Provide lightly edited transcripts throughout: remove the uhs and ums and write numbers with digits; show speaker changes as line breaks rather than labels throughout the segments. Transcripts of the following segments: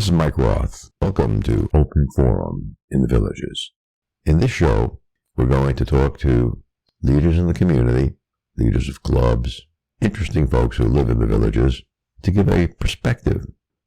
This is Mike Roth. Welcome to Open Forum in the Villages. In this show, we're going to talk to leaders in the community, leaders of clubs, interesting folks who live in the villages, to give a perspective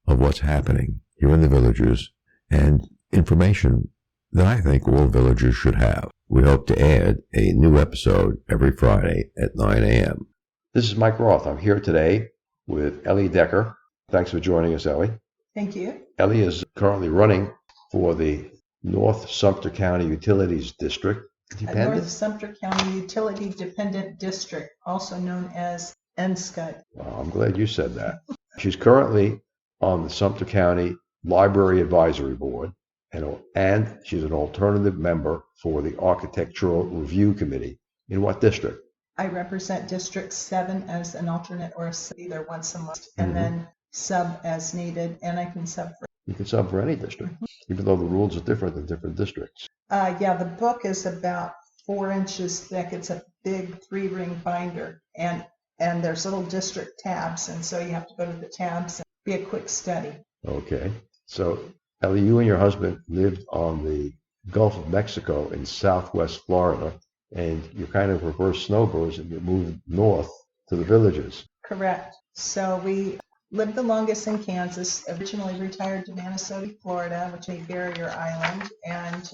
of what's happening here in the villages and information that I think all villagers should have. We hope to add a new episode every Friday at 9 a.m. This is Mike Roth. I'm here today with Ellie Decker. Thanks for joining us, Ellie.
Thank you.
Ellie is currently running for the North Sumter County Utilities District.
North Sumter County Utility Dependent District, also known as NSCCUD.
Well, I'm glad you said that. She's currently on the Sumter County Library Advisory Board, and she's an alternative member for the Architectural Review Committee. In what district?
I represent District 7 as an alternate or either once a month, and then sub as needed, and I can sub for.
You can sub for any district, even though the rules are different in different districts.
Yeah, the book is about 4 inches thick. It's a big 3-ring binder, and there's little district tabs, and so you have to go to the tabs and be a quick study.
Okay. So, Ellie, you and your husband lived on the Gulf of Mexico in southwest Florida, and you're kind of reverse snowbirds, and you moved north to the villages.
Correct. So we lived the longest in Kansas, originally retired to Minnesota, Florida, which is a barrier island, and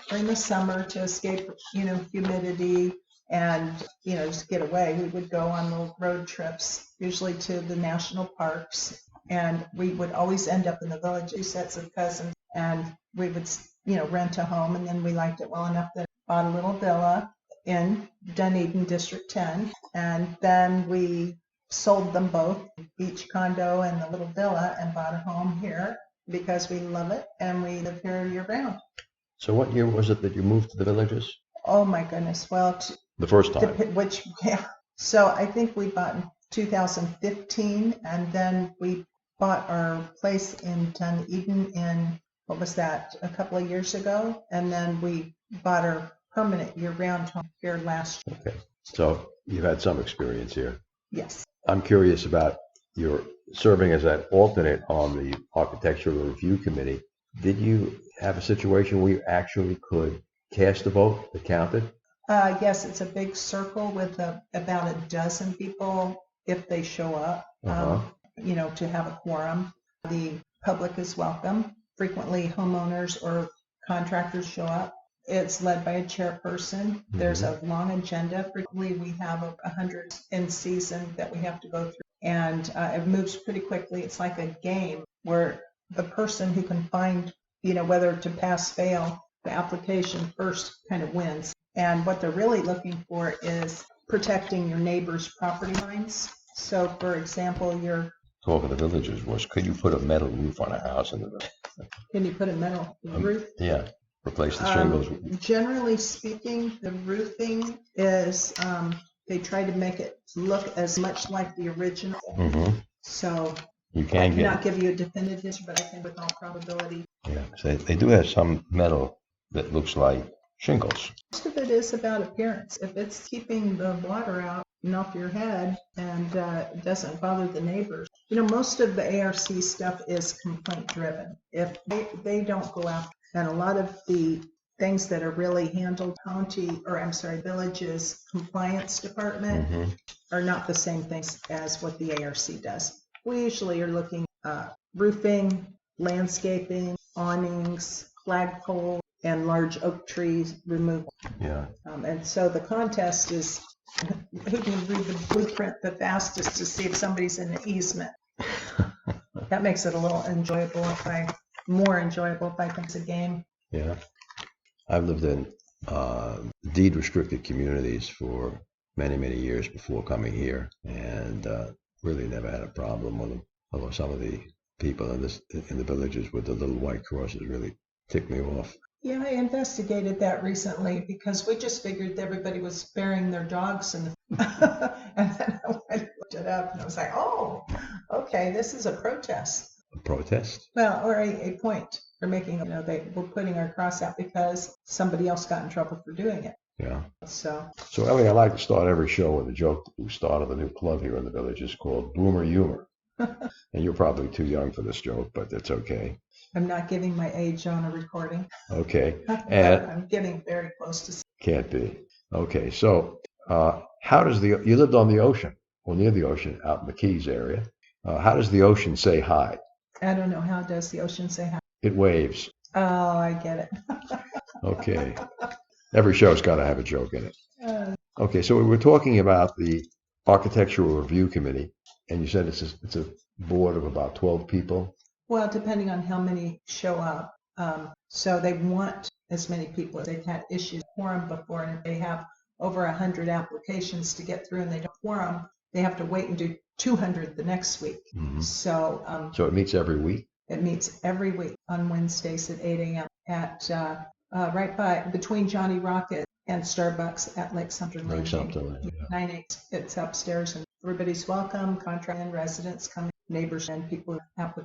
during the summer to escape, humidity and, just get away, we would go on little road trips, usually to the national parks, and we would always end up in the village, 2 sets of cousins, and we would, rent a home, and then we liked it well enough that we bought a little villa in Dunedin, District 10, and then we sold them both, each condo and the little villa, and bought a home here because we love it and we live here year round.
So what year was it that you moved to the villages?
Oh my goodness. Well,
the first time.
So I think we bought in 2015, and then we bought our place in Dunedin in, a couple of years ago, and then we bought our permanent year-round home here last year.
Okay. So you've had some experience here.
Yes.
I'm curious about your serving as an alternate on the Architectural Review Committee. Did you have a situation where you actually could cast a vote that counted?
Yes, it's a big circle with about a dozen people if they show up, to have a quorum. The public is welcome. Frequently homeowners or contractors show up. It's led by a chairperson. There's a long agenda. Frequently, we have 100 in season that we have to go through. And it moves pretty quickly. It's like a game where the person who can find, whether to pass, fail, the application first kind of wins. And what they're really looking for is protecting your neighbor's property lines. So, for example,
Talk of the villages was, could you put a metal roof on a house in the village?
Can you put a metal roof?
Yeah. Replace the shingles.
Generally speaking, the roofing is, they try to make it look as much like the original. So
you can
not give you a definitive answer, but I think with all probability.
Yeah, so they do have some metal that looks like shingles.
Most of it is about appearance. If it's keeping the water out and off your head and it doesn't bother the neighbors. Most of the ARC stuff is complaint driven. If they don't go after. And a lot of the things that are really handled villages compliance department are not the same things as what the ARC does. We usually are looking at roofing, landscaping, awnings, flagpole, and large oak trees removal.
Yeah.
And so the contest is who can read the blueprint the fastest to see if somebody's in the easement. That makes it a little more enjoyable if I think it's a game.
Yeah. I've lived in deed restricted communities for many, many years before coming here, and really never had a problem with them. Although some of the people in the villages with the little white crosses really ticked me off.
Yeah, I investigated that recently because we just figured everybody was burying their dogs and then I went and looked it up and I was like, oh, okay, this is a protest.
A protest?
Well, or a point. They're making, we're putting our cross out because somebody else got in trouble for doing it.
Yeah.
So
Ellie, I like to start every show with a joke. We started a new club here in the village. It's called Boomer Humor. And you're probably too young for this joke, but that's okay.
I'm not giving my age on a recording.
Okay.
But
And
I'm getting very close to.
can't be. Okay. So, how does you lived on the ocean or near the ocean out in the Keys area? How does the ocean say hi?
I don't know. How does the ocean say hi?
It waves.
Oh, I get it.
Okay. Every show's got to have a joke in it.
Uh,
Okay. So we were talking about the Architectural Review Committee, and you said it's a board of about 12 people.
Well, depending on how many show up. So they want as many people. They've had issues quorum before, and if they have over 100 applications to get through and they don't quorum, they have to wait and do 200 the next week.
Mhm.
So
So it meets every week.
it meets every week on Wednesdays at 8 a.m. at right by between Johnny Rocket and Starbucks at Lake Sumter
Like
Landing.
something like that.
9-8. It's upstairs and everybody's welcome. Contract and residents come, neighbors and people who have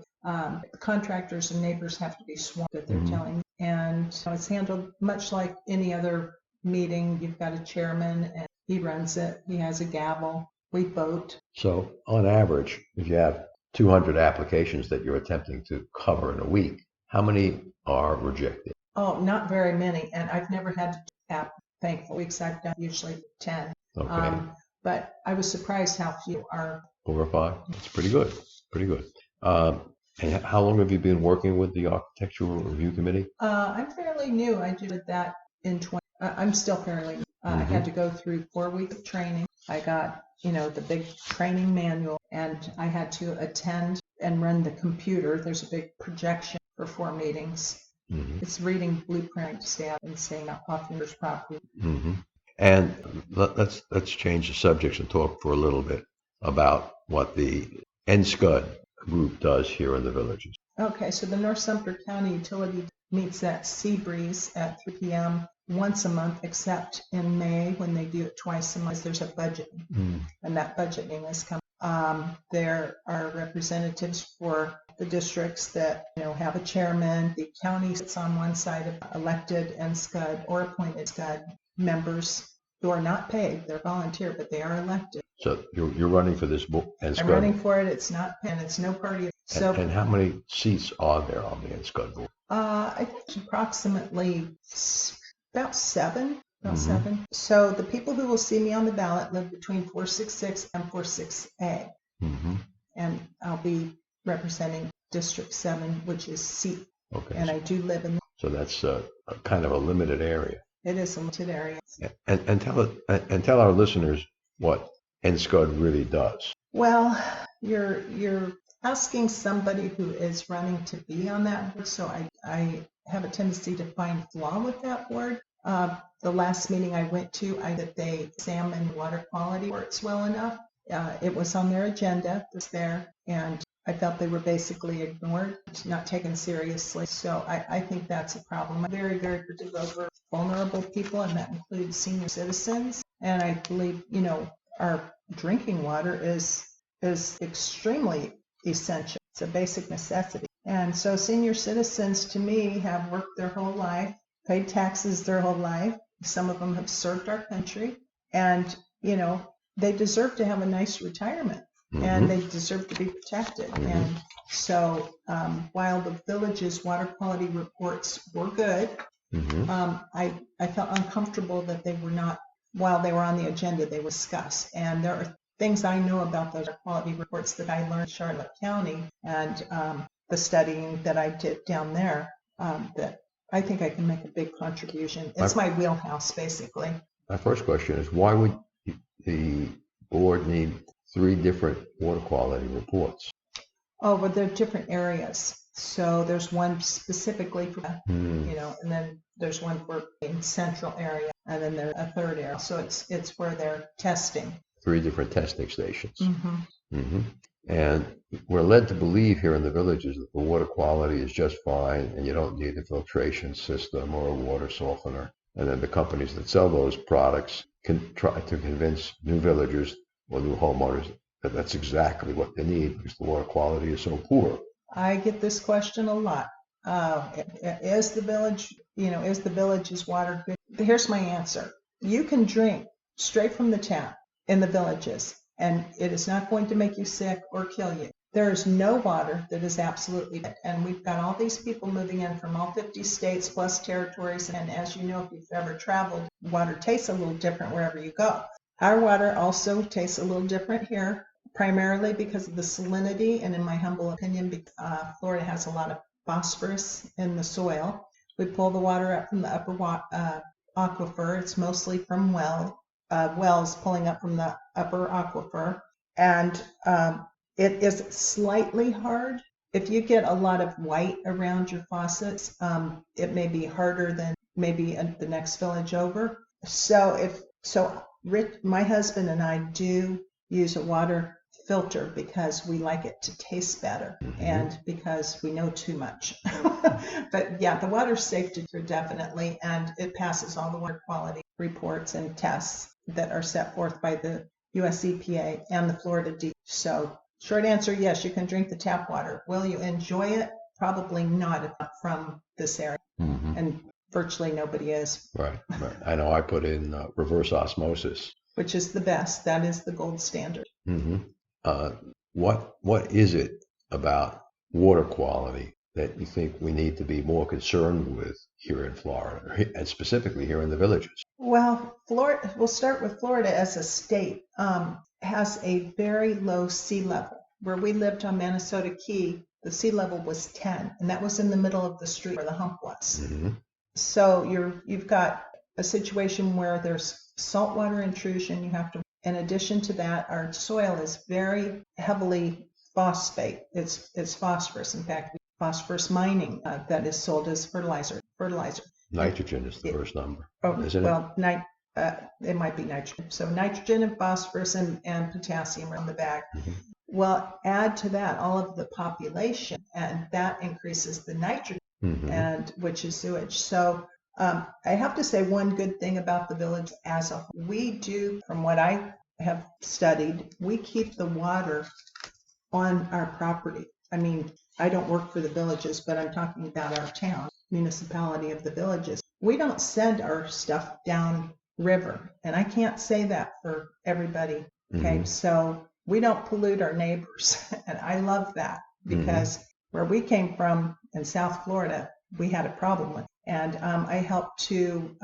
contractors and neighbors have to be sworn that they're
Mhm.
telling. And so it's handled much like any other meeting. You've got a chairman and he runs it. He has a gavel. We vote.
So on average, if you have 200 applications that you're attempting to cover in a week, how many are rejected?
Oh, not very many. And I've never had to tap thankful weeks. I've done usually 10.
Okay.
But I was surprised how few are.
4 or 5? That's pretty good. Pretty good. And how long have you been working with the Architectural Review Committee?
I'm fairly new. I did that in 20. I'm still fairly new. I had to go through 4 weeks of training. I got, the big training manual, and I had to attend and run the computer. There's a big projection for 4 meetings.
Mm-hmm.
It's reading blueprint staff and saying off your property.
Mm-hmm. And let's change the subjects and talk for a little bit about what the NSCCUD group does here in the villages.
Okay, so the North Sumter County Utility meets at Seabreeze at 3 p.m. once a month, except in May when they do it twice a month. There's a budget, and that budget meeting is coming. There are representatives for the districts that have a chairman. The county sits on one side of elected NSCCUD or appointed SCUD members who are not paid. They're volunteer, but they are elected.
So you're running for this NSCCUD?
I'm running for it. It's not paid. It's no party. So,
and how many seats are there on the NSCCUD board?
I think it's approximately about 7. About 7. So the people who will see me on the ballot live between 466 and 46A.
Mm-hmm.
And I'll be representing District 7, which is C.
Okay.
And I do live in.
So that's a kind of a limited area.
It is a limited area.
And tell our listeners what NSCCUD really does.
Well, you're asking somebody who is running to be on that board, so I have a tendency to find flaw with that board. The last meeting I went to, that they examined water quality works well enough. It was on their agenda, it was there, and I felt they were basically ignored, not taken seriously. So I think that's a problem. I'm very, very particular over vulnerable people, and that includes senior citizens. And I believe, our drinking water is extremely essential. It's a basic necessity. And so senior citizens, to me, have worked their whole life, paid taxes their whole life. Some of them have served our country, and, they deserve to have a nice retirement. Mm-hmm. And they deserve to be protected. Mm-hmm. And so while the village's water quality reports were good, I felt uncomfortable that they were not, while they were on the agenda, they were discussed. And there are things I know about those quality reports that I learned in Charlotte County and the studying that I did down there that I think I can make a big contribution. It's my wheelhouse, basically.
My first question is, why would the board need 3 different water quality reports?
Oh, well, they're different areas. So there's one specifically for, and then there's one for in central area, and then there's a third area. So it's where they're testing. 3 different
testing stations.
Mm-hmm.
Mm-hmm. And we're led to believe here in the villages that the water quality is just fine and you don't need a filtration system or a water softener. And then the companies that sell those products can try to convince new villagers or new homeowners that that's exactly what they need because the water quality is so poor.
I get this question a lot. Is the village's water good? Here's my answer. You can drink straight from the tap in the villages, and it is not going to make you sick or kill you. There's no water that is absolutely dead. And we've got all these people moving in from all 50 states plus territories. And as you know, if you've ever traveled, water tastes a little different wherever you go. Our water also tastes a little different here, primarily because of the salinity. And in my humble opinion, Florida has a lot of phosphorus in the soil. We pull the water up from the upper aquifer. It's mostly from wells pulling up from the upper aquifer. And it is slightly hard. If you get a lot of white around your faucets, it may be harder than maybe the next village over. My husband and I do use a water filter because we like it to taste better and because we know too much. But yeah, the water's safe to drink definitely, and it passes all the water quality reports and tests that are set forth by the US EPA and the Florida DEP. So short answer, yes, you can drink the tap water. Will you enjoy it? Probably not if not from this area. And virtually nobody is.
Right. I know I put in reverse osmosis.
Which is the best. That is the gold standard.
What is it about water quality that you think we need to be more concerned with here in Florida, and specifically here in the villages?
Well, Florida, we'll start with Florida as a state, has a very low sea level. Where we lived on Minnesota Key, the sea level was 10, and that was in the middle of the street where the hump was. So you've got a situation where there's saltwater intrusion. You have to, in addition to that, our soil is very heavily phosphate. It's phosphorus. In fact, phosphorus mining that is sold as fertilizer.
Nitrogen is the first number.
Isn't it? It might be nitrogen. So nitrogen and phosphorus and potassium are on the back. Well, add to that all of the population, and that increases the nitrogen, and which is sewage. So I have to say one good thing about the village as a whole. We do, from what I have studied, we keep the water on our property. I mean, I don't work for the villages, but I'm talking about our town, municipality of the villages. We don't send our stuff down river, and I can't say that for everybody. Okay, so we don't pollute our neighbors, and I love that because where we came from in South Florida, we had a problem with it. And I helped to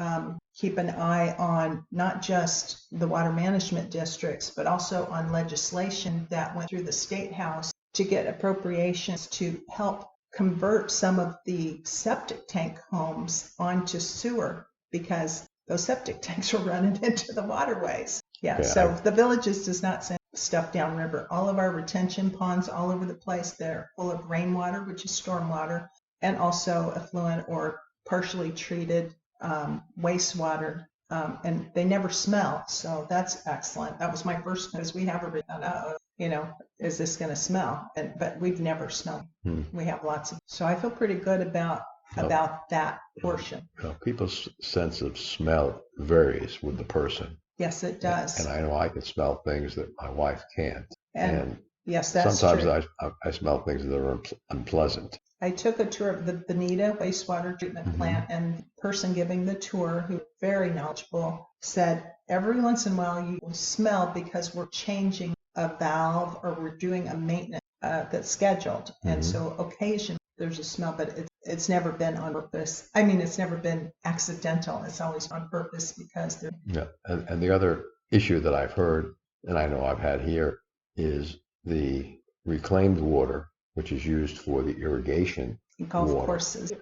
keep an eye on not just the water management districts, but also on legislation that went through the State House to get appropriations to help convert some of the septic tank homes onto sewer, because those septic tanks were running into the waterways. So the villages does not send stuff downriver. All of our retention ponds all over the place, they're full of rainwater, which is stormwater, and also effluent or partially treated wastewater, and they never smell. So that's excellent. That was my first, because we have is this going to smell? But we've never smelled. We have lots of. So I feel pretty good about that portion.
People's sense of smell varies with the person.
Yes, it does.
And I know I can smell things that my wife can't. And
yes, that's
sometimes
true.
I smell things that are unpleasant.
I took a tour of the Bonita wastewater treatment plant, and the person giving the tour, who was very knowledgeable, said every once in a while you will smell because we're changing a valve or we're doing a maintenance that's scheduled. And so occasionally there's a smell, but it's never been on purpose. I mean, it's never been accidental. It's always on purpose because they're...
Yeah. And the other issue that I've heard, and I know I've had here, is the reclaimed water, which is used for the irrigation
golf
water.
Courses.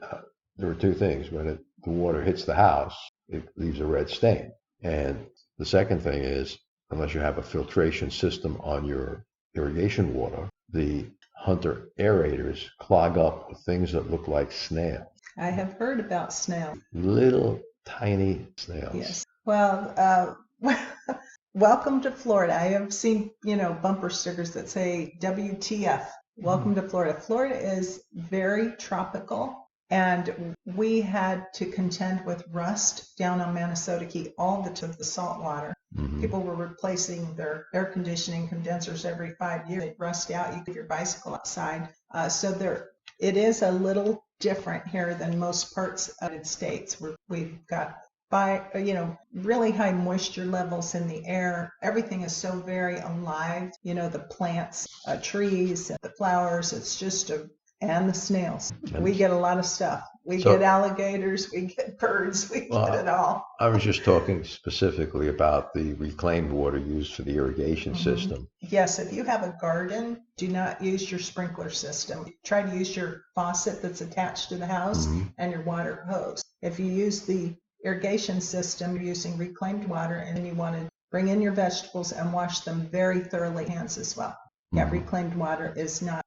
There are two things. When the water hits the house, it leaves a red stain. And the second thing is, unless you have a filtration system on your irrigation water, the hunter aerators clog up with things that look like snails.
I have heard about snails.
Little tiny snails.
Yes. Well, welcome to Florida. I have seen, bumper stickers that say WTF. Welcome to Florida. Florida is very tropical, and we had to contend with rust down on Minnesota Key all the salt water. People were replacing their air conditioning condensers every 5 years. They'd rust out. You get your bicycle outside. So it is a little different here than most parts of the United States. We've got by, really high moisture levels in the air. Everything is so very alive, the plants, trees, the flowers, and the snails. We get a lot of stuff. We get alligators, we get birds, we get it all.
I was just talking specifically about the reclaimed water used for the irrigation system.
Yes, if you have a garden, do not use your sprinkler system. Try to use your faucet that's attached to the house and your water hose. If you use the irrigation system, you're using reclaimed water, and then you want to bring in your vegetables and wash them very thoroughly, hands as well. Yeah, reclaimed water is not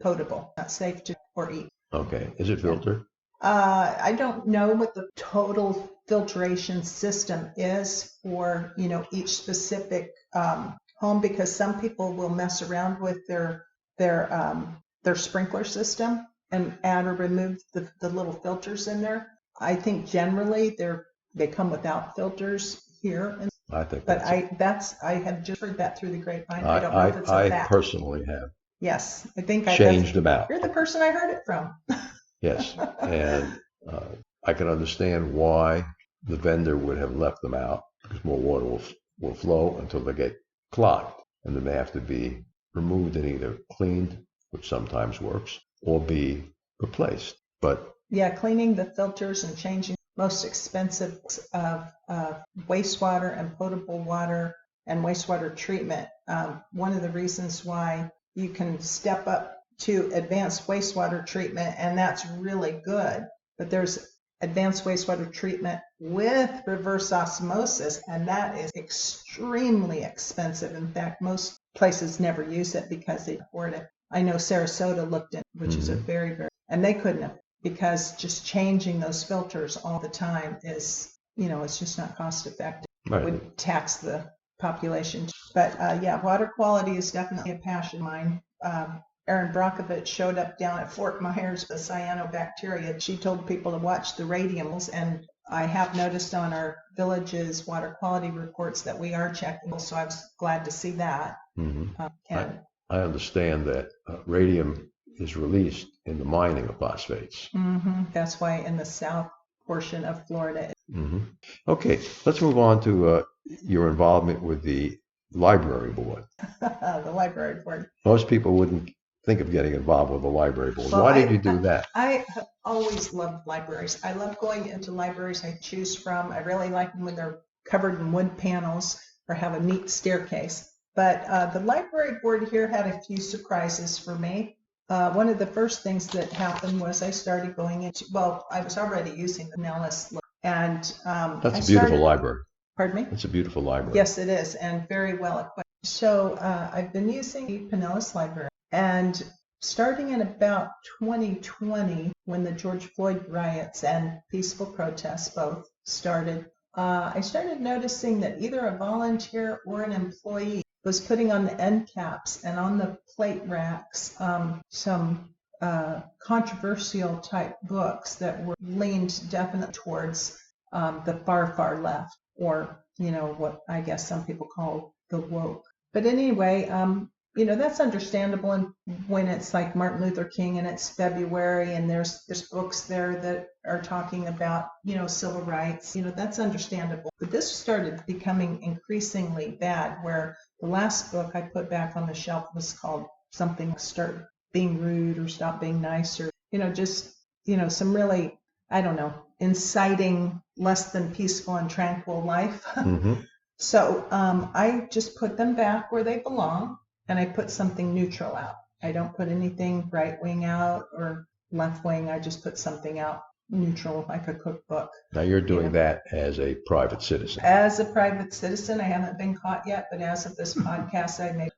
potable, not safe to or eat.
Okay. Is it filtered?
I don't know what the total filtration system is for, each specific home, because some people will mess around with their sprinkler system and add or remove the little filters in there. I think generally they come without filters here.
I think
but I have just heard that through the grapevine. I don't know if it's a fact.
I personally have.
Yes, I think
changed them out.
You're the person I heard it from.
Yes, and I can understand why the vendor would have left them out, because more water will flow until they get clogged, and then they have to be removed and either cleaned, which sometimes works, or be replaced. But
yeah, cleaning the filters and changing most expensive of wastewater and potable water and wastewater treatment. One of the reasons why you can step up to advanced wastewater treatment, and that's really good. But there's advanced wastewater treatment with reverse osmosis, and that is extremely expensive. In fact, most places never use it because they afford it. I know Sarasota looked at, which is a very, very, and they couldn't have, because just changing those filters all the time is, it's just not cost effective.
Right.
It would tax the population. But water quality is definitely a passion of mine. Erin Brockovich showed up down at Fort Myers with cyanobacteria. She told people to watch the radiums, and I have noticed on our village's water quality reports that we are checking, so I was glad to see that.
I understand that radium is released in the mining of phosphates.
That's why in the south portion of Florida.
Okay, let's move on to your involvement with the library board.
The library board.
Most people wouldn't think of getting involved with the library board.
Well,
Why did you do that?
I have always loved libraries. I love going into libraries I choose from. I really like them when they're covered in wood panels or have a neat staircase. But the library board here had a few surprises for me. One of the first things that happened was I started going into, I was already using the Pinellas, and
That's a beautiful library.
Pardon me?
It's a beautiful library.
Yes, it is, and very well equipped. So I've been using the Pinellas Library, and starting in about 2020, when the George Floyd riots and peaceful protests both started, I started noticing that either a volunteer or an employee was putting on the end caps and on the plate racks some controversial type books that were leaned definitely towards the far left, or what I guess some people call the woke. But anyway, that's understandable. And when it's like Martin Luther King and it's February and there's books there that are talking about, civil rights, that's understandable. But this started becoming increasingly bad, where the last book I put back on the shelf was called something, Start Being Rude or Stop Being Nice, or, some really, inciting less than peaceful and tranquil life. So I just put them back where they belong, and I put something neutral out. I don't put anything right wing out or left wing. I just put something out neutral, like a cookbook.
Now you're doing that as a private citizen.
As a private citizen, I haven't been caught yet, but as of this podcast, I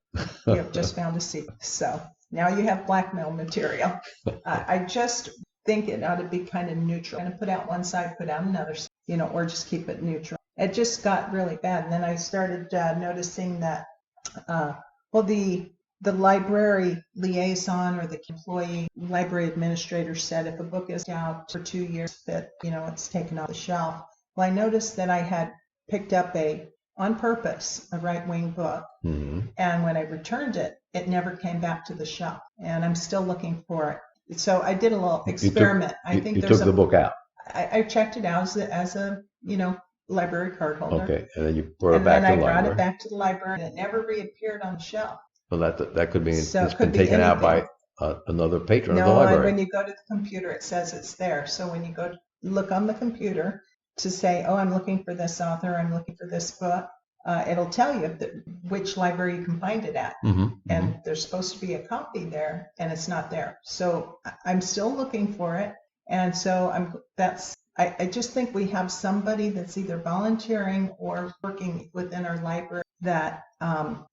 just found a secret. So now you have blackmail material. I just think it ought to be kind of neutral. I'm going to put out one side, put out another side, or just keep it neutral. It just got really bad. And then I started noticing that, the library liaison or the employee library administrator said if a book is out for 2 years that, it's taken off the shelf. Well, I noticed that I had picked up on purpose, a right-wing book. And when I returned it, it never came back to the shelf. And I'm still looking for it. So I did a little experiment.
You took the book out.
I checked it out as a library card holder.
Okay, and then you brought it
And
back
then
to the
I brought
library.
it back to the library, and it never reappeared on the shelf.
Well, that could mean
So
it's
it could
been
be
taken out by
anything.
another patron of the
No, and
library.
when you go to the computer, it says it's there. So when you go to look on the computer to say, oh, I'm looking for this author, I'm looking for this book, it'll tell you which library you can find it at. And there's supposed to be a copy there, and it's not there. So I'm still looking for it. And so I just think we have somebody that's either volunteering or working within our library that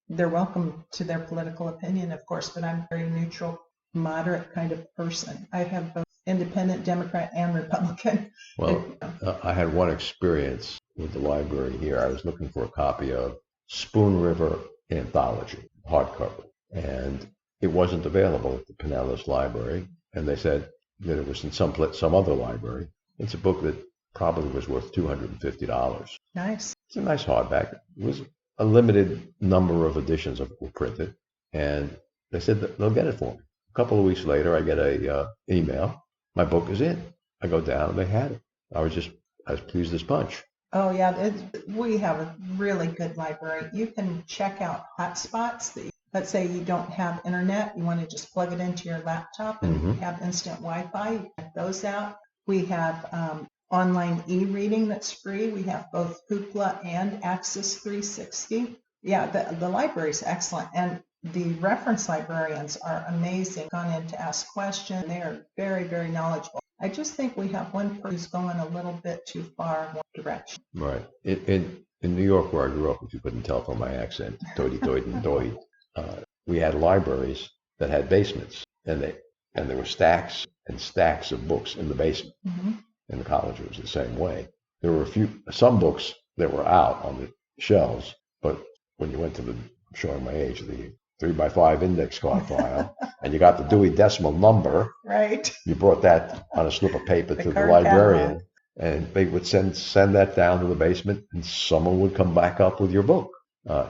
they're welcome to their political opinion, of course, but I'm a very neutral, moderate kind of person. I have both independent, Democrat, and Republican.
Well, I had one experience with the library here. I was looking for a copy of Spoon River Anthology, hardcover, and it wasn't available at the Pinellas Library. And they said that it was in some other library. It's a book that probably was worth $250.
Nice.
It's a nice hardback. It was a limited number of editions of it were printed, and they said that they'll get it for me. A couple of weeks later, I get a email. My book is in. I go down, and they had it. I was pleased as punch.
Oh, yeah. We have a really good library. You can check out hotspots. Let's say you don't have internet. You want to just plug it into your laptop and you have instant Wi-Fi. You check those out. We have online e-reading that's free. We have both Hoopla and Access 360. Yeah, the library is excellent. And the reference librarians are amazing. Gone in to ask questions. They are very, very knowledgeable. I just think we have one person who's going a little bit too far in one direction.
Right. In New York, where I grew up, if you couldn't tell from my accent, doity, we had libraries that had basements, and there were stacks and stacks of books in the basement. In the college, it was the same way. There were some books that were out on the shelves, but when you went to I'm showing my age, the 3x5 index card file, and you got the Dewey Decimal number.
Right.
You brought that on a slip of paper to the
card
librarian, and they would send that down to the basement, and someone would come back up with your book.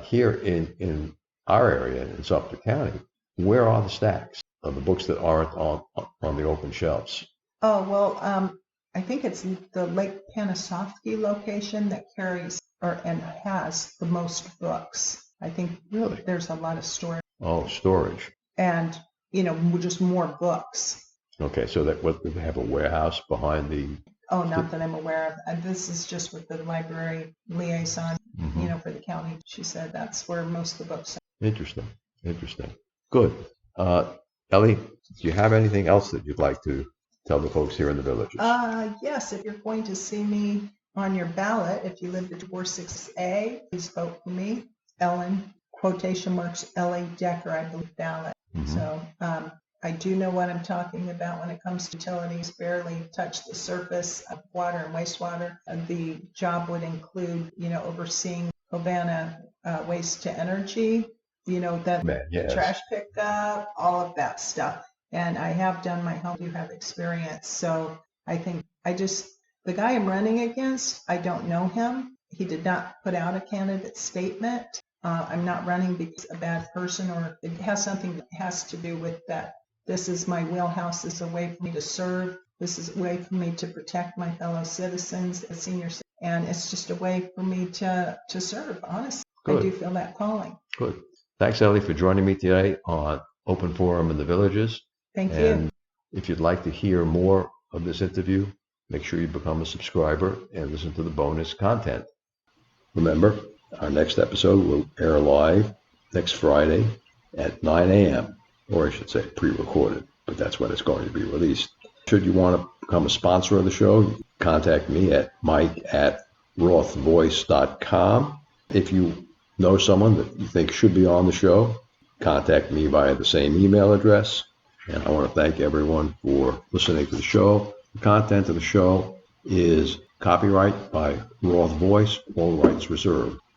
Here in our area, in Sumter County, where are the stacks of the books that aren't on the open shelves?
Oh, well, I think it's the Lake Panasoffkee location that carries and has the most books. I think
Really?
There's a lot of storage.
Oh, storage.
And, just more books.
Okay, so do they have a warehouse behind the...
Oh, not that I'm aware of. And this is just with the library liaison, for the county. She said that's where most of the books are.
Interesting. Good. Ellie, do you have anything else that you'd like to tell the folks here in the villages?
Yes, if you're going to see me on your ballot, if you live at 46A, please vote for me. Ellen, quotation marks, Ellie Decker, I believe, ballot. So I do know what I'm talking about when it comes to utilities, barely touch the surface of water and wastewater. The job would include, overseeing Havana waste to energy,
Yes.
trash pickup, all of that stuff. And I have done my help. You have experience. So I think the guy I'm running against, I don't know him. He did not put out a candidate statement. I'm not running because a bad person, or it has something that has to do with that. This is my wheelhouse. This is a way for me to serve. This is a way for me to protect my fellow citizens, senior citizens. And it's just a way for me to serve, honestly.
Good.
I do feel that calling.
Good. Thanks, Ellie, for joining me today on Open Forum in the Villages.
Thank
And
you.
if you'd like to hear more of this interview, make sure you become a subscriber and listen to the bonus content. Remember, our next episode will air live next Friday at 9 a.m., or I should say pre-recorded, but that's when it's going to be released. Should you want to become a sponsor of the show, you can contact me at mike@rothvoice.com. If you know someone that you think should be on the show, contact me via the same email address. And I want to thank everyone for listening to the show. The content of the show is copyright by Roth Voice, all rights reserved.